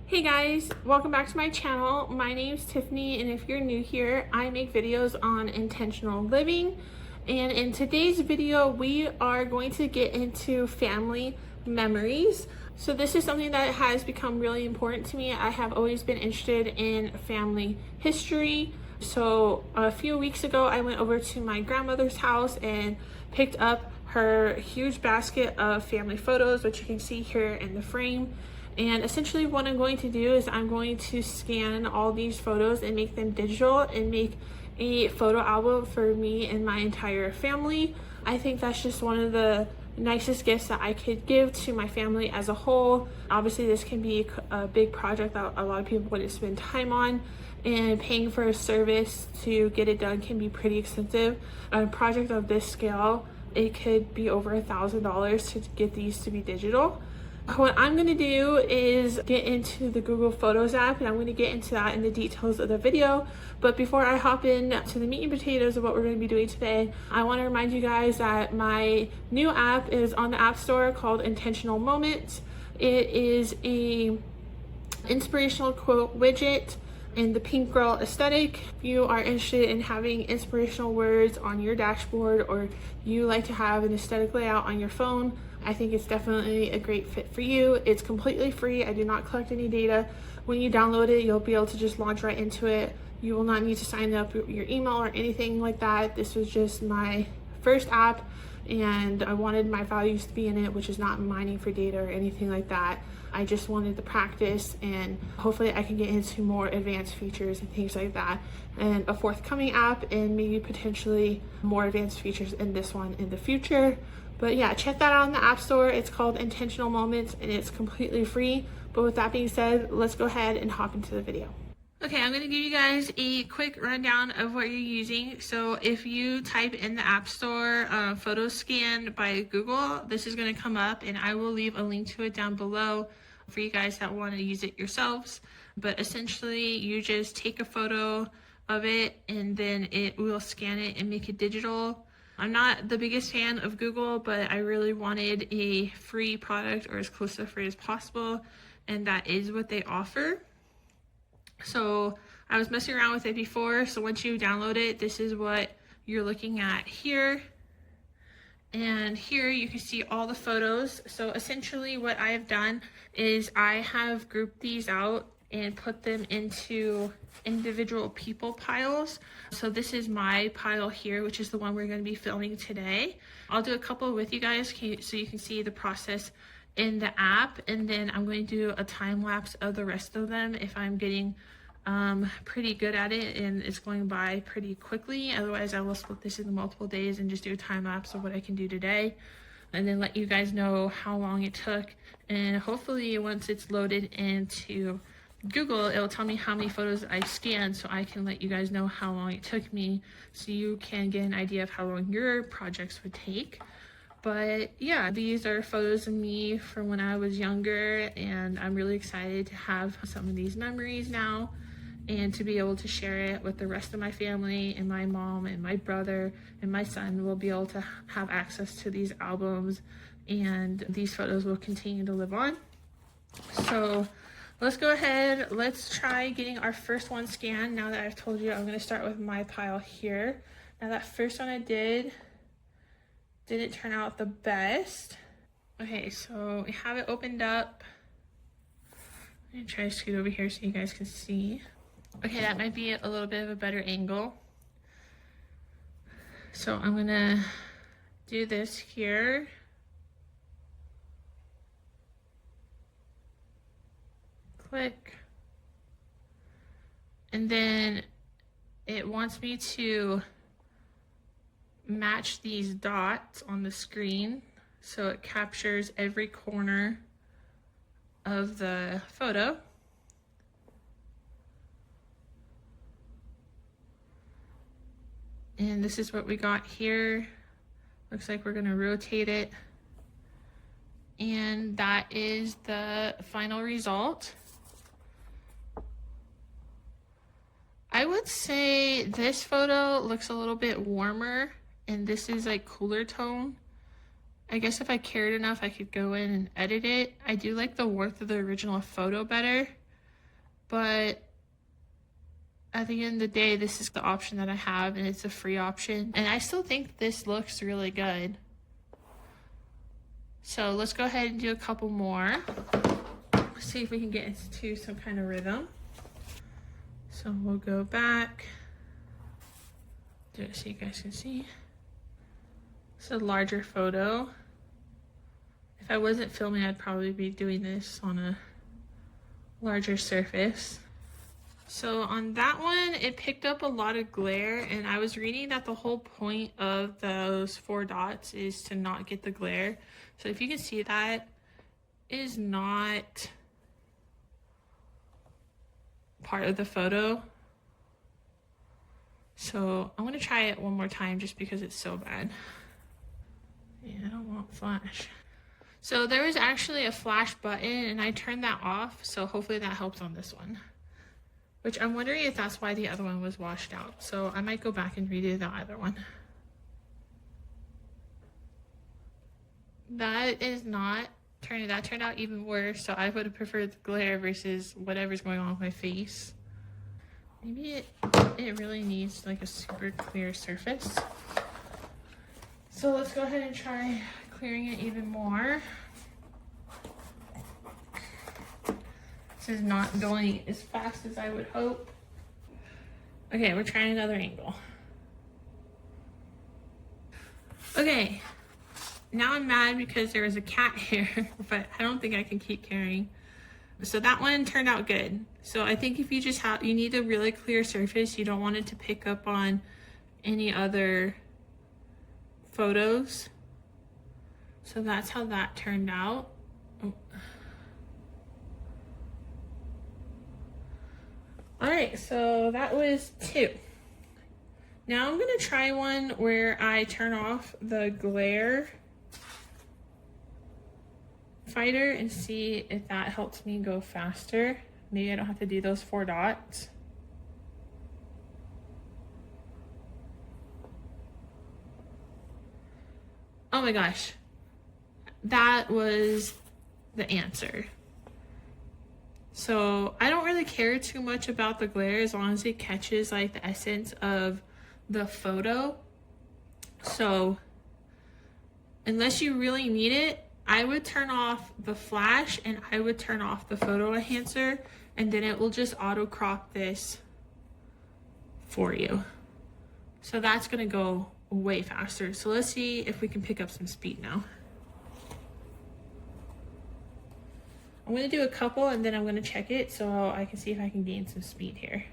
Hey guys, welcome back to my channel. My name is Tiffany, and if you're new here, I make videos on intentional living. And in today's video, we are going to get into family memories. So this is something that has become really important to me. I have always been interested in family history. So a few weeks ago, I went over to my grandmother's house and picked up her huge basket of family photos, which you can see here in the frame. And essentially what I'm going to do is I'm going to scan all these photos and make them digital and make a photo album for me and my entire family. I think that's just one of the nicest gifts that I could give to my family as a whole. Obviously this can be a big project that a lot of people wouldn't spend time on, and paying for a service to get it done can be pretty expensive. A project of this scale, it could be over $1,000 to get these to be digital. What I'm going to do is get into the Google Photos app, and I'm going to get into that in the details of the video. But before I hop in to the meat and potatoes of what we're going to be doing today, I want to remind you guys that my new app is on the App Store called Intentional Moments. It is a inspirational quote widget in the pink girl aesthetic. If you are interested in having inspirational words on your dashboard, or you like to have an aesthetic layout on your phone, I think it's definitely a great fit for you. It's completely free. I do not collect any data. When you download it, you'll be able to just launch right into it. You will not need to sign up your email or anything like that. This was just my first app, and I wanted my values to be in it, which is not mining for data or anything like that. I just wanted the practice, and hopefully I can get into more advanced features and things like that, and a forthcoming app, and maybe potentially more advanced features in this one in the future. But yeah, check that out in the App Store. It's called Intentional Moments, and it's completely free. But with that being said, let's go ahead and hop into the video. Okay, I'm going to give you guys a quick rundown of what you're using. So if you type in the App Store photo scan by Google, this is going to come up, and I will leave a link to it down below for you guys that want to use it yourselves. But essentially, you just take a photo of it, and then it will scan it and make it digital. I'm not the biggest fan of Google, but I really wanted a free product, or as close to free as possible, and that is what they offer. So I was messing around with it before, so once you download it, this is what you're looking at here. And here you can see all the photos. So essentially what I have done is I have grouped these out and put them into individual people piles. So this is my pile here, which is the one we're going to be filming today. I'll do a couple with you guys so you can see the process in the app, and then I'm going to do a time lapse of the rest of them if I'm getting pretty good at it and it's going by pretty quickly. Otherwise I will split this into multiple days and just do a time lapse of what I can do today, and then let you guys know how long it took. And hopefully once it's loaded into Google, it'll tell me how many photos I scanned, so I can let you guys know how long it took me, so you can get an idea of how long your projects would take. But yeah, these are photos of me from when I was younger, and I'm really excited to have some of these memories now and to be able to share it with the rest of my family, and my mom and my brother and my son will be able to have access to these albums, and these photos will continue to live on. So let's go ahead, let's try getting our first one scanned. Now that I've told you, I'm going to start with my pile here. Now that first one I didn't turn out the best. Okay, so we have it opened up. I'm going to try to scoot over here so you guys can see. Okay, that might be a little bit of a better angle. So I'm going to do this here. Click. And then it wants me to match these dots on the screen so it captures every corner of the photo. And this is what we got here. Looks like we're going to rotate it. And that is the final result. I would say this photo looks a little bit warmer, and this is like cooler tone. I guess if I cared enough, I could go in and edit it. I do like the warmth of the original photo better. but at the end of the day, this is the option that I have, and it's a free option. And I still think this looks really good. So let's go ahead and do a couple more. Let's see if we can get into some kind of rhythm. So we'll go back. Do it so you guys can see. It's a larger photo. If I wasn't filming, I'd probably be doing this on a larger surface. So on that one, it picked up a lot of glare, and I was reading that the whole point of those 4 dots is to not get the glare. So if you can see, that is not part of the photo. So I'm gonna try it one more time just because it's so bad. Yeah, I don't want flash. So there is actually a flash button, and I turned that off, so hopefully that helps on this one. Which I'm wondering if that's why the other one was washed out. So I might go back and redo the other one. That turned out even worse. So I would have preferred the glare versus whatever's going on with my face. Maybe it really needs like a super clear surface. So let's go ahead and try clearing it even more. This is not going as fast as I would hope. Okay, we're trying another angle. Okay, now I'm mad because there was a cat here, but I don't think I can keep carrying. So that one turned out good. So I think if you just you need a really clear surface. You don't want it to pick up on any other photos. So that's how that turned out. Oh. All right, so that was 2. Now I'm gonna try one where I turn off the glare fighter and see if that helps me go faster. Maybe I don't have to do those 4 dots. Oh my gosh, that was the answer. So I don't really care too much about the glare as long as it catches like the essence of the photo. So unless you really need it, I would turn off the flash and I would turn off the photo enhancer, and then it will just auto crop this for you. So that's gonna go way faster. So let's see if we can pick up some speed now. I'm gonna do a couple and then I'm gonna check it so I can see if I can gain some speed here.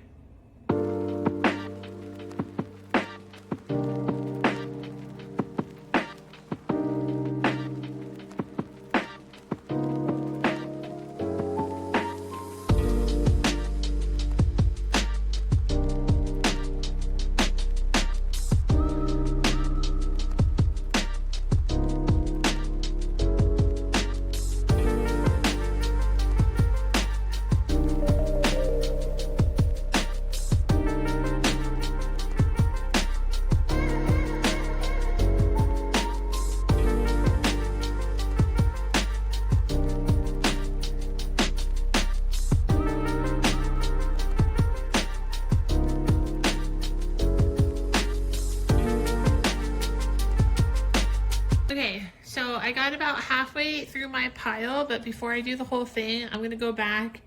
Okay, so I got about halfway through my pile, but before I do the whole thing, I'm gonna go back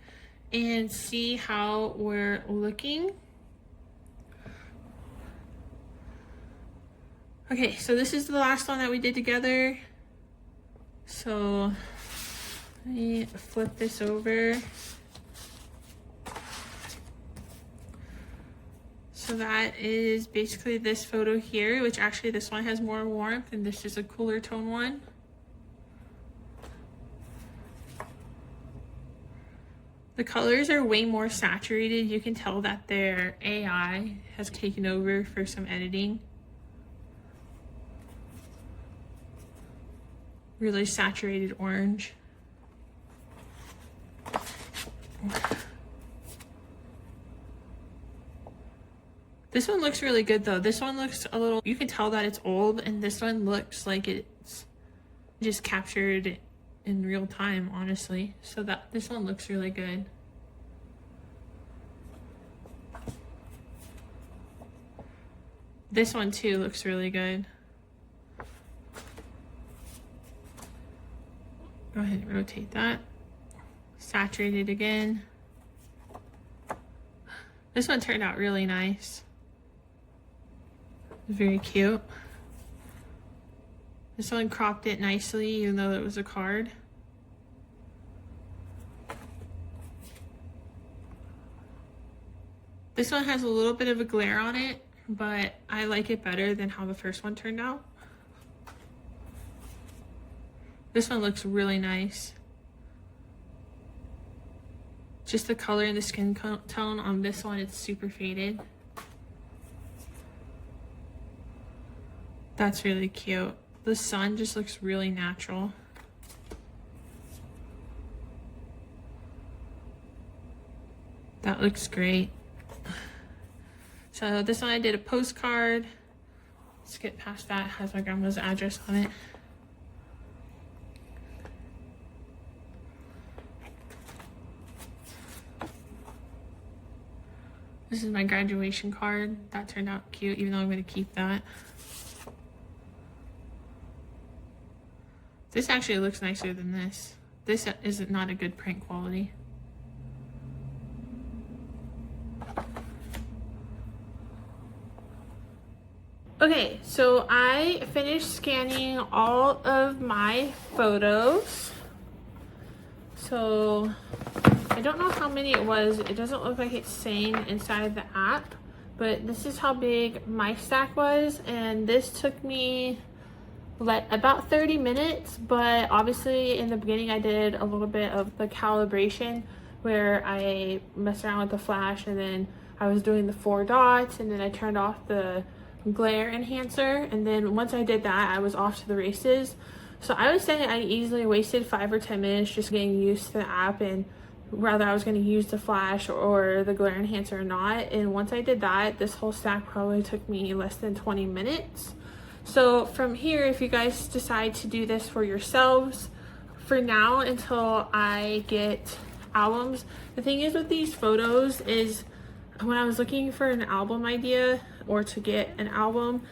and see how we're looking. Okay, so this is the last one that we did together. So let me flip this over. So that is basically this photo here, which actually this one has more warmth and this is a cooler tone one. The colors are way more saturated. You can tell that their AI has taken over for some editing. Really saturated orange. This one looks really good though. This one looks a little, you can tell that it's old, and this one looks like it's just captured in real time, honestly. So that this one looks really good. This one too looks really good. Go ahead and rotate that. Saturate it again. This one turned out really nice. Very cute. This one cropped it nicely even though it was a card. This one has a little bit of a glare on it, but I like it better than how the first one turned out. This one looks really nice. Just the color and the skin tone on this one, it's super faded. That's really cute. The sun just looks really natural. That looks great. So this one I did a postcard. Let's get past that. It has my grandma's address on it. This is my graduation card. That turned out cute, even though I'm going to keep that. This actually looks nicer than this. This is not a good print quality. Okay, so I finished scanning all of my photos. So I don't know how many it was. It doesn't look like it's saying inside the app, but this is how big my stack was, and this took me about 30 minutes, but obviously in the beginning I did a little bit of the calibration where I messed around with the flash, and then I was doing the 4 dots, and then I turned off the glare enhancer, and then once I did that I was off to the races. So I would say I easily wasted 5 or 10 minutes just getting used to the app and whether I was going to use the flash or the glare enhancer or not. And once I did that, this whole stack probably took me less than 20 minutes. So from here, if you guys decide to do this for yourselves, for now until I get albums, the thing is with these photos is when I was looking for an album idea or to get an album,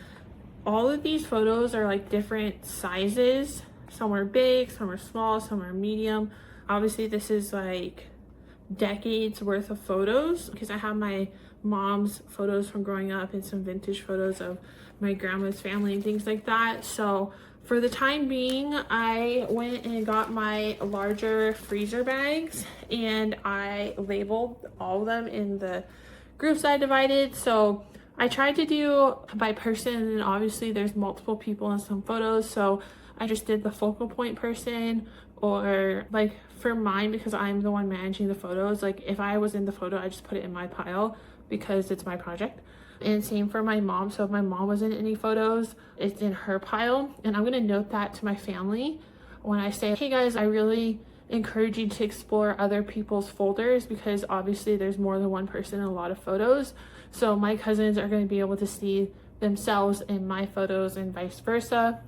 all of these photos are like different sizes. Some are big, some are small, some are medium. Obviously this is like decades worth of photos because I have my mom's photos from growing up and some vintage photos of my grandma's family and things like that. So for the time being, I went and got my larger freezer bags and I labeled all of them in the groups I divided. So I tried to do by person, and obviously there's multiple people in some photos, so I just did the focal point person, or like for mine, because I'm the one managing the photos, like if I was in the photo I just put it in my pile because it's my project. And same for my mom, so if my mom was in any photos, it's in her pile. And I'm going to note that to my family when I say, hey guys, I really encourage you to explore other people's folders, because obviously there's more than one person in a lot of photos. So my cousins are going to be able to see themselves in my photos and vice versa.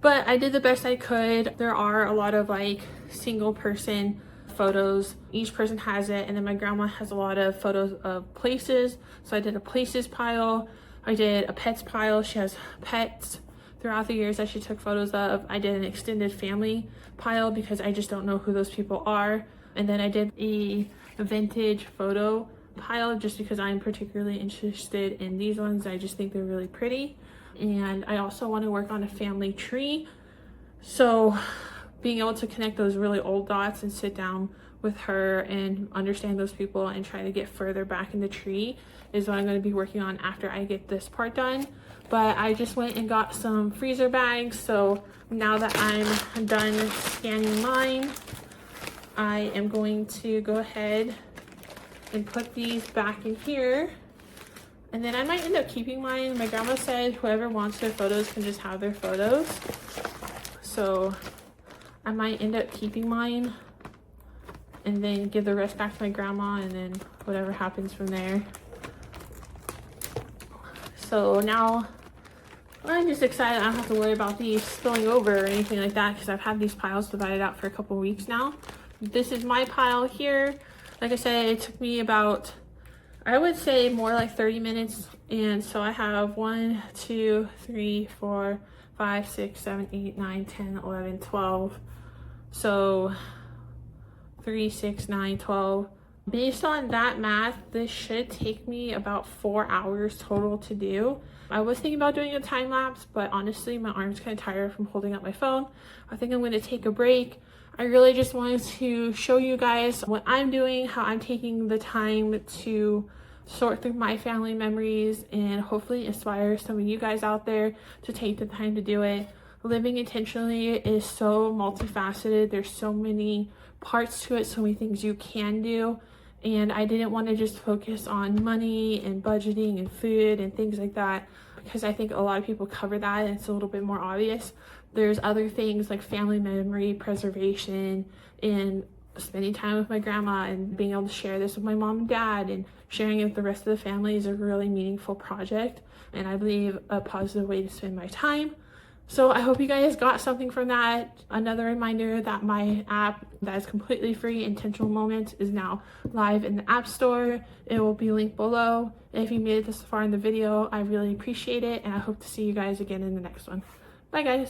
But I did the best I could. There are a lot of like single person photos. Each person has it. And then my grandma has a lot of photos of places. So I did a places pile. I did a pets pile. She has pets throughout the years that she took photos of. I did an extended family pile because I just don't know who those people are. And then I did a vintage photo pile just because I'm particularly interested in these ones. I just think they're really pretty. And I also want to work on a family tree. So being able to connect those really old dots and sit down with her and understand those people and try to get further back in the tree is what I'm going to be working on after I get this part done. But I just went and got some freezer bags. So now that I'm done scanning mine, I am going to go ahead and put these back in here. And then I might end up keeping mine. My grandma said whoever wants their photos can just have their photos. So I might end up keeping mine and then give the rest back to my grandma, and then whatever happens from there. So now I'm just excited I don't have to worry about these spilling over or anything like that, because I've had these piles divided out for a couple weeks now. This is my pile here. Like I said, it took me about I would say more like 30 minutes. And so I have 1, 2, 3, 4, 5, 6, 7, 8, 9, 10, 11, 12. So 3, 6, 9, 12. Based on that math, this should take me about 4 hours total to do. I was thinking about doing a time lapse, but honestly, my arm's kind of tired from holding up my phone. I think I'm going to take a break. I really just wanted to show you guys what I'm doing, how I'm taking the time to sort through my family memories, and hopefully inspire some of you guys out there to take the time to do it. Living intentionally is so multifaceted. There's so many parts to it, so many things you can do. And I didn't want to just focus on money and budgeting and food and things like that, because I think a lot of people cover that and it's a little bit more obvious. There's other things like family memory preservation and spending time with my grandma and being able to share this with my mom and dad and sharing it with the rest of the family is a really meaningful project, and I believe a positive way to spend my time. So I hope you guys got something from that. Another reminder that my app that is completely free, Intentional Moments, is now live in the App Store. It will be linked below. If you made it this far in the video, I really appreciate it, and I hope to see you guys again in the next one. Bye guys.